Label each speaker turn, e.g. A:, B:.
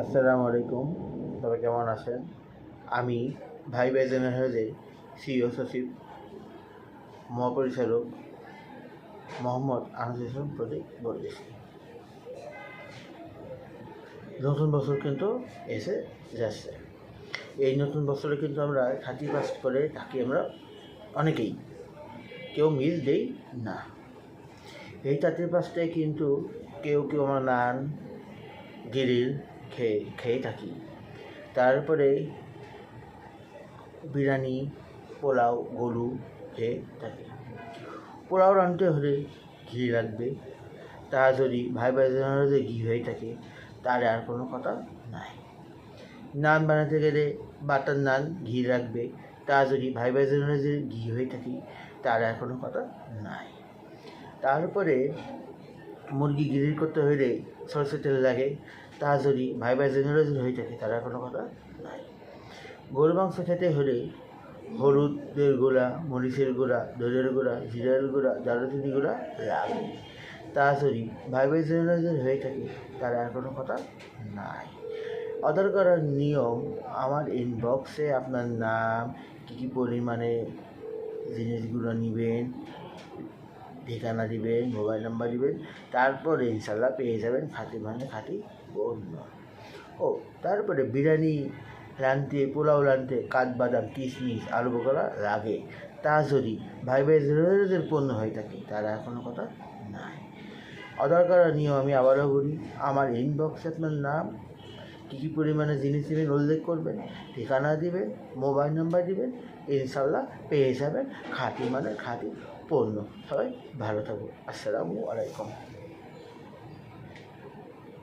A: আসসালামু আলাইকুম। তবে কেমন আছেন? আমি ভাই বাইজানের হাউজের সিইও সচিব মহাপরিচালক মোহাম্মদ আনিসুল ইসলাম প্রতীক বলতেছি। নতুন বছর কিন্তু এসে যাচ্ছে। এই নতুন বছরে কিন্তু আমরা 31 করে থাকি, আমরা অনেকেই, কেউ মিস দেই না। এই 31টায় কিন্তু কেউ আমরা নান গ্রিল খেয়ে থাকি। তারপরে বিরিয়ানি, পোলাও, গরু খেয়ে থাকি। পোলাও রাঁধতে হলে ঘি লাগবে, তা যদি ভাই ভাইজানের ঘি হয়ে থাকে তার আর কোনো কথা নাই। নান বানাতে গেলে বাটার নান ঘি লাগবে, তা যদি ভাই ভাইজানের ঘি হয়ে থাকে তার আর কোনো কথা নাই। তারপরে মুরগি গ্রিল করতে হলে সরষের তেল লাগে, তা যদি ভাই ভাইজানের হয়ে থাকে তার আর কোনো কথা নাই। গরু মাংস খেতে হলে হলুদের গুঁড়া, মরিচের গুঁড়া, ধনের গুঁড়া, জিরার গুঁড়া, দারুচিনি গুঁড়া লাগবে, তা যদি ভাই ভাইজানের হয়ে থাকে তার আর কোনো কথা নাই। অর্ডার করার নিয়ম, আমার ইনবক্সে আপনার নাম, কী পরিমাণে জিনিসগুলো নেবেন, ঠিকানা দিবেন, মোবাইল নাম্বার দিবেন, তারপরে ইনশাল্লাহ পেয়ে যাবেন খাঁটি পণ্য। তারপরে বিরিয়ানি রাঁধতে, পোলাও রাঁধতে কাঠবাদাম, কিশমিশ, আলু বোখরা লাগে, তা যদি ভাই ভাইদের পণ্য হয়ে থাকে তার আর কোনো কথা নাই। অর্ডার করার নিয়ম আমি আবারও বলি, আমার ইনবক্সে আপনার নাম, কী পরিমাণে জিনিস নেবেন উল্লেখ করবেন, ঠিকানা দিবেন, মোবাইল নাম্বার দিবেন, ইনশাল্লাহ পেয়ে যাবেন খাঁটি পণ্য। সবাই ভালো থাকবো। আসসালামু আলাইকুম।